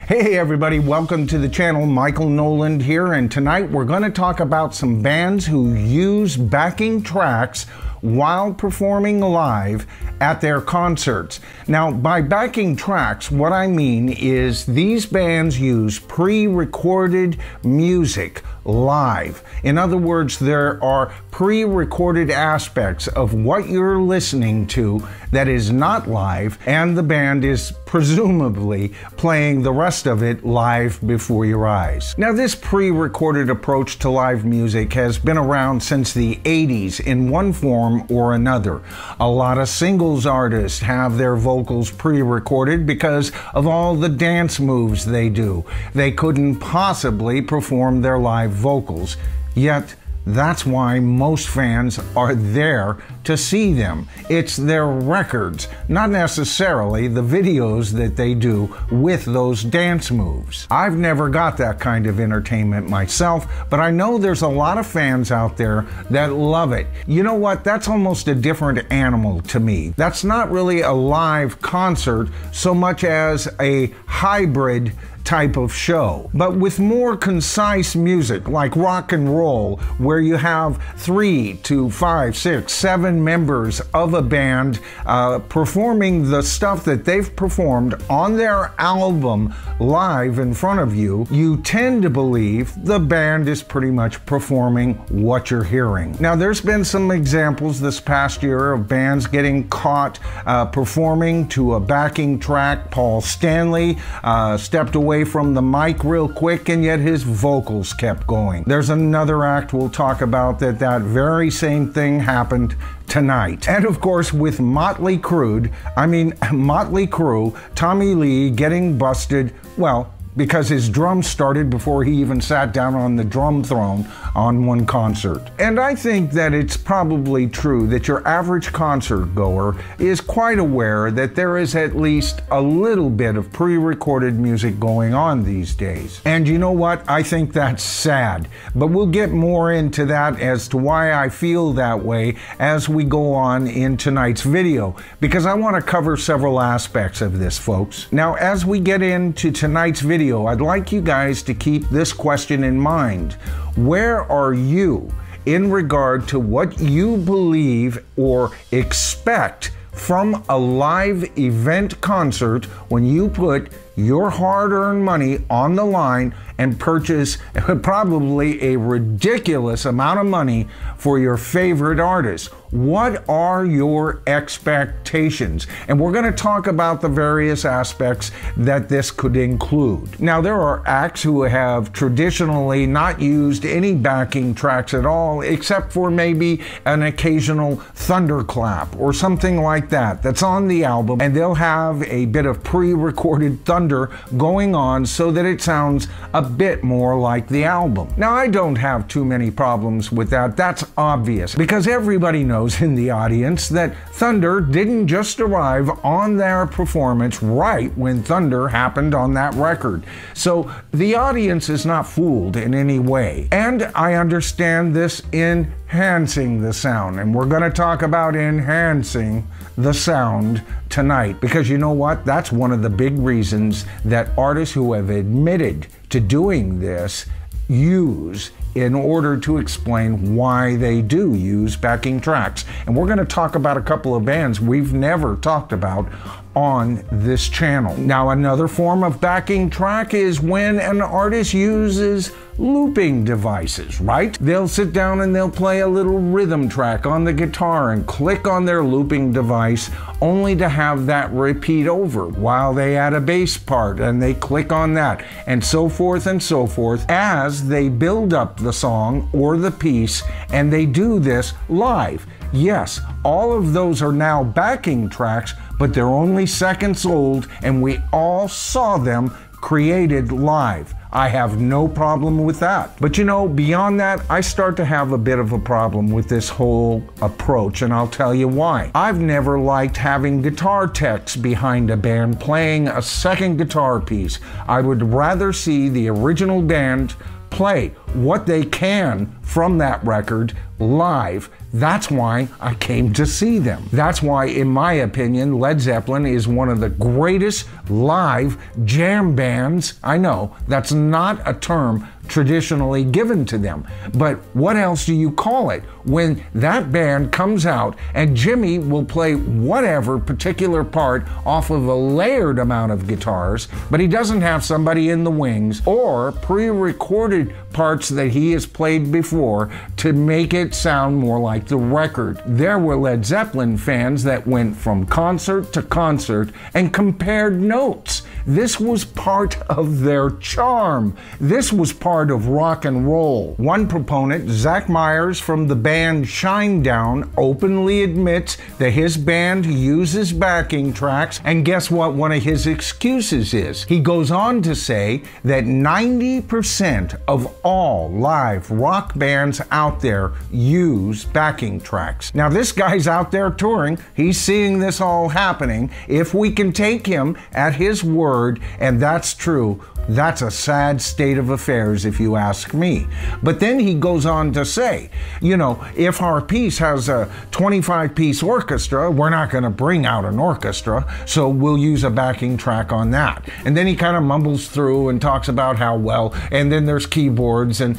Hey everybody, welcome to the channel. Michael Noland here, and tonight we're going to talk about some bands who use backing tracks while performing live at their concerts. Now, by backing tracks, what I mean is these bands use pre-recorded music live. In other words, there are pre-recorded aspects of what you're listening to that is not live, and the band is presumably playing the rest of it live before your eyes. Now, this pre-recorded approach to live music has been around since the 80s in one form or another. A lot of singles artists have their vocals pre-recorded because of all the dance moves they do. They couldn't possibly perform their live vocals, yet that's why most fans are there to see them. It's their records, not necessarily the videos that they do with those dance moves. I've never got that kind of entertainment myself, but I know there's a lot of fans out there that love it. You know what? That's almost a different animal to me. That's not really a live concert so much as a hybrid type of show, but with more concise music like rock and roll, where you have 3 to 5, 6, 7 members of a band performing the stuff that they've performed on their album live in front of you. You tend to believe the band is pretty much performing what you're hearing. Now, there's been some examples this past year of bands getting caught performing to a backing track. Paul Stanley stepped away from the mic real quick, and yet his vocals kept going. There's another act we'll talk about that very same thing happened tonight. And of course, with Mötley Crüe, Tommy Lee getting busted, well, because his drums started before he even sat down on the drum throne on one concert. And I think that it's probably true that your average concert goer is quite aware that there is at least a little bit of pre-recorded music going on these days. And you know what? I think that's sad. But we'll get more into that as to why I feel that way as we go on in tonight's video, because I want to cover several aspects of this, folks. Now, as we get into tonight's video, I'd like you guys to keep this question in mind. Where are you in regard to what you believe or expect from a live event concert when you put your hard-earned money on the line and purchase probably a ridiculous amount of money for your favorite artist? What are your expectations? And we're going to talk about the various aspects that this could include. Now, there are acts who have traditionally not used any backing tracks at all, except for maybe an occasional thunderclap or something like that that's on the album, and they'll have a bit of pre-recorded thunder going on so that it sounds a bit more like the album. Now, I don't have too many problems with that. That's obvious, because everybody knows in the audience that thunder didn't just arrive on their performance right when thunder happened on that record. So the audience is not fooled in any way. And I understand this enhancing the sound, and we're going to talk about enhancing the sound tonight, because you know what? That's one of the big reasons that artists who have admitted to doing this use in order to explain why they do use backing tracks. And we're going to talk about a couple of bands we've never talked about on this channel. Now, another form of backing track is when an artist uses looping devices, right? They'll sit down and they'll play a little rhythm track on the guitar and click on their looping device, only to have that repeat over while they add a bass part, and they click on that, and so forth as they build up the song or the piece, and they do this live. Yes, all of those are now backing tracks, but they're only seconds old, and we all saw them created live. I have no problem with that. But you know, beyond that, I start to have a bit of a problem with this whole approach, and I'll tell you why. I've never liked having guitar techs behind a band playing a second guitar piece. I would rather see the original band play what they can from that record live. That's why I came to see them. That's why, in my opinion, Led Zeppelin is one of the greatest live jam bands. I know that's not a term traditionally given to them, but what else do you call it when that band comes out and Jimmy will play whatever particular part off of a layered amount of guitars, but he doesn't have somebody in the wings or pre-recorded parts that he has played before to make it sound more like the record. There were Led Zeppelin fans that went from concert to concert and compared notes. This was part of their charm. This was part of rock and roll. One proponent, Zach Myers from the band Shinedown, openly admits that his band uses backing tracks, and guess what one of his excuses is? He goes on to say that 90% of all live rock bands out there use backing tracks. Now this guy's out there touring, he's seeing this all happening. If we can take him at his word, and that's true, that's a sad state of affairs if you ask me. But then he goes on to say, you know, if our piece has a 25-piece orchestra, we're not going to bring out an orchestra, so we'll use a backing track on that. And then he kind of mumbles through and talks about how, well, and then there's keyboards, and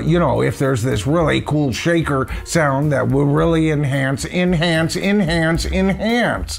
you know, if there's this really cool shaker sound that will really enhance.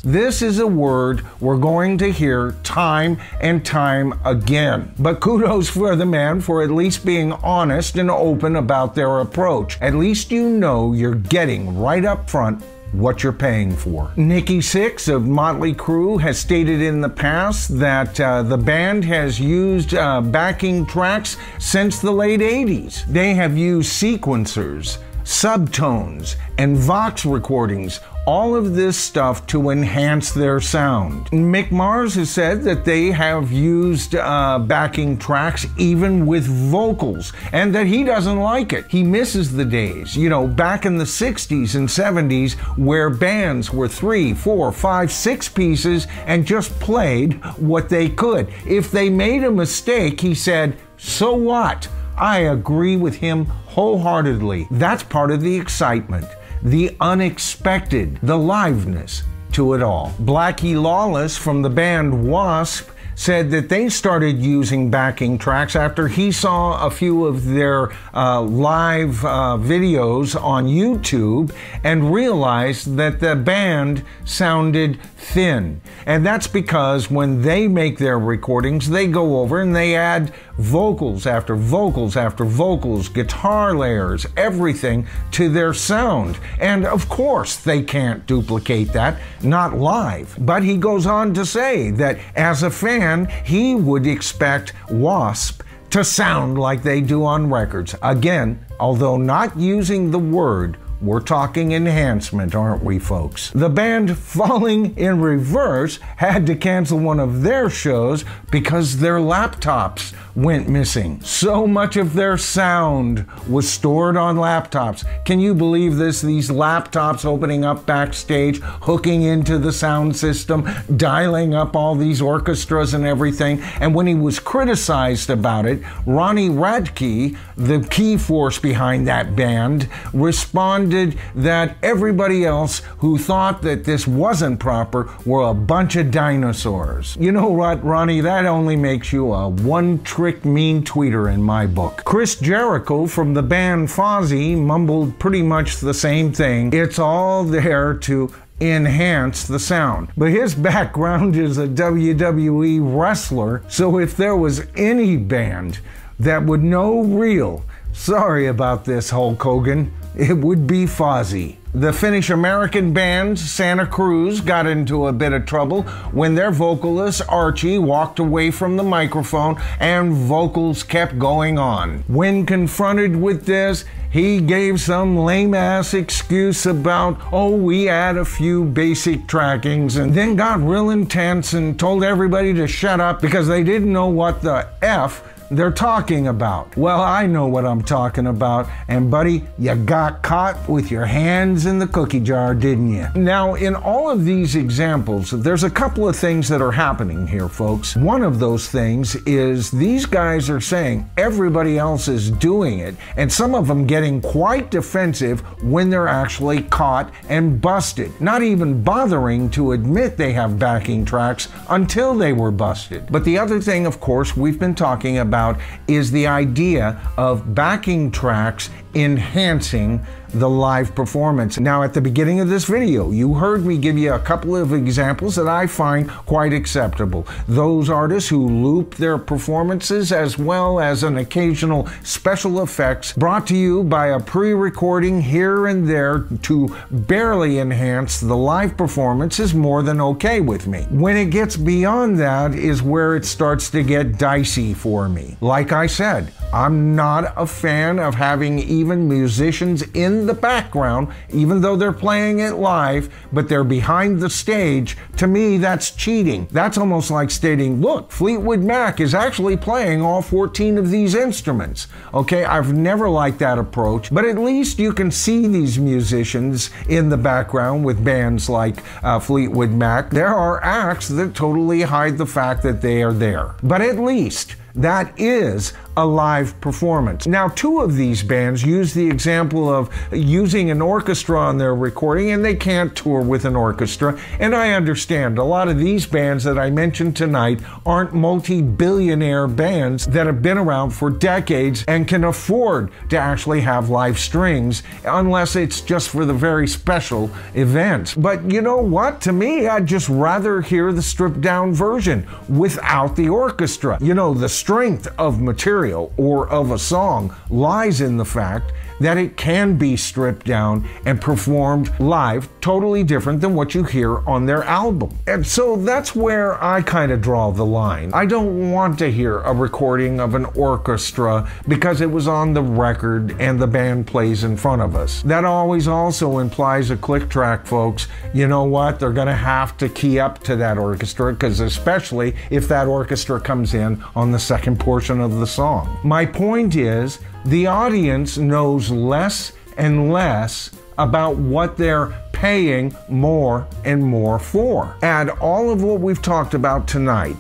This is a word we're going to hear time and time again. But kudos for the man for at least being honest and open about their approach. At least you know you're getting right up front what you're paying for. Nikki Sixx of Mötley Crüe has stated in the past that the band has used backing tracks since the late 80s. They have used sequencers, subtones, and Vox recordings, all of this stuff to enhance their sound. Mick Mars has said that they have used backing tracks even with vocals, and that he doesn't like it. He misses the days, you know, back in the 60s and 70s where bands were 3, 4, 5, 6 pieces and just played what they could. If they made a mistake, he said, so what? I agree with him wholeheartedly. That's part of the excitement, the unexpected, the liveness to it all. Blackie Lawless from the band Wasp said that they started using backing tracks after he saw a few of their live videos on YouTube and realized that the band sounded thin. And that's because when they make their recordings, they go over and they add vocals after vocals after vocals, guitar layers, everything to their sound. And of course they can't duplicate that, not live. But he goes on to say that as a fan, he would expect Wasp to sound like they do on records. Again, although not using the word, we're talking enhancement, aren't we, folks? The band Falling in Reverse had to cancel one of their shows because their laptops went missing. So much of their sound was stored on laptops. Can you believe this? These laptops opening up backstage, hooking into the sound system, dialing up all these orchestras and everything. And when he was criticized about it, Ronnie Radke, the key force behind that band, responded that everybody else who thought that this wasn't proper were a bunch of dinosaurs. You know what, Ronnie? That only makes you a one-trick mean tweeter in my book. Chris Jericho from the band Fozzy mumbled pretty much the same thing. It's all there to enhance the sound. But his background is a WWE wrestler, so if there was any band that would know real, sorry about this, Hulk Hogan, it would be Fozzy. The Finnish-American band Santa Cruz got into a bit of trouble when their vocalist Archie walked away from the microphone and vocals kept going on. When confronted with this, he gave some lame-ass excuse about, oh, we add a few basic trackings, and then got real intense and told everybody to shut up because they didn't know what the F they're talking about? Well, I know what I'm talking about, and buddy, you got caught with your hands in the cookie jar, didn't you? Now, in all of these examples, there's a couple of things that are happening here, folks. One of those things is these guys are saying everybody else is doing it, and some of them getting quite defensive when they're actually caught and busted, not even bothering to admit they have backing tracks until they were busted. But the other thing, of course, we've been talking about is the idea of backing tracks enhancing the live performance. Now, at the beginning of this video, you heard me give you a couple of examples that I find quite acceptable. Those artists who loop their performances, as well as an occasional special effects brought to you by a pre-recording here and there to barely enhance the live performance, is more than okay with me. When it gets beyond that is where it starts to get dicey for me. Like I said, I'm not a fan of having even musicians in the background, even though they're playing it live, but they're behind the stage. To me, that's cheating. That's almost like stating, look, Fleetwood Mac is actually playing all 14 of these instruments. Okay, I've never liked that approach, but at least you can see these musicians in the background with bands like Fleetwood Mac. There are acts that totally hide the fact that they are there, but at least that is a live performance. Now, two of these bands use the example of using an orchestra on their recording, and they can't tour with an orchestra. And I understand a lot of these bands that I mentioned tonight aren't multi-billionaire bands that have been around for decades and can afford to actually have live strings, unless it's just for the very special events. But you know what? To me, I'd just rather hear the stripped down version without the orchestra. You know, the strength of material or of a song lies in the fact that it can be stripped down and performed live, totally different than what you hear on their album. And so that's where I kind of draw the line. I don't want to hear a recording of an orchestra because it was on the record and the band plays in front of us. That always also implies a click track, folks. You know what? They're going to have to key up to that orchestra, because especially if that orchestra comes in on the second portion of the song. My point is, the audience knows less and less about what they're paying more and more for. Add all of what we've talked about tonight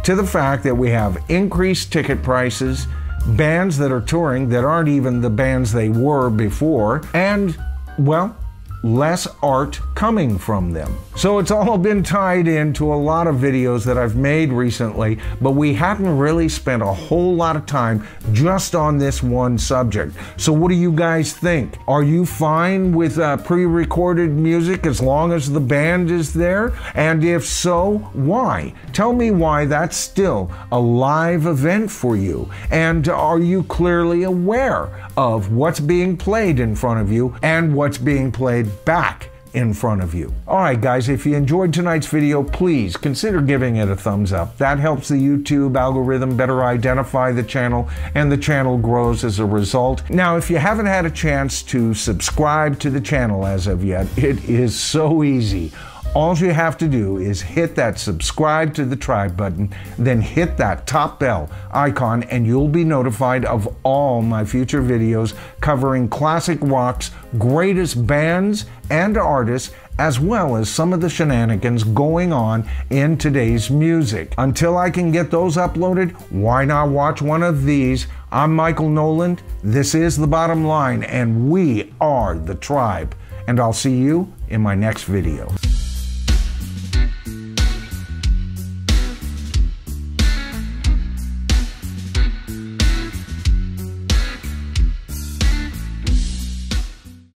to the fact that we have increased ticket prices, bands that are touring that aren't even the bands they were before, and, well, less art coming from them. So it's all been tied into a lot of videos that I've made recently, but we haven't really spent a whole lot of time just on this one subject. So what do you guys think? Are you fine with pre-recorded music as long as the band is there? And if so, why? Tell me why that's still a live event for you. And are you clearly aware of what's being played in front of you and what's being played back in front of you? All right, guys, if you enjoyed tonight's video, please consider giving it a thumbs up. That helps the YouTube algorithm better identify the channel, and the channel grows as a result. Now, if you haven't had a chance to subscribe to the channel as of yet, it is so easy. All you have to do is hit that subscribe to the tribe button, then hit that top bell icon, and you'll be notified of all my future videos covering classic rock's greatest bands and artists, as well as some of the shenanigans going on in today's music. Until I can get those uploaded, why not watch one of these? I'm Michael Noland, this is The Bottom Line, and we are The Tribe. And I'll see you in my next video.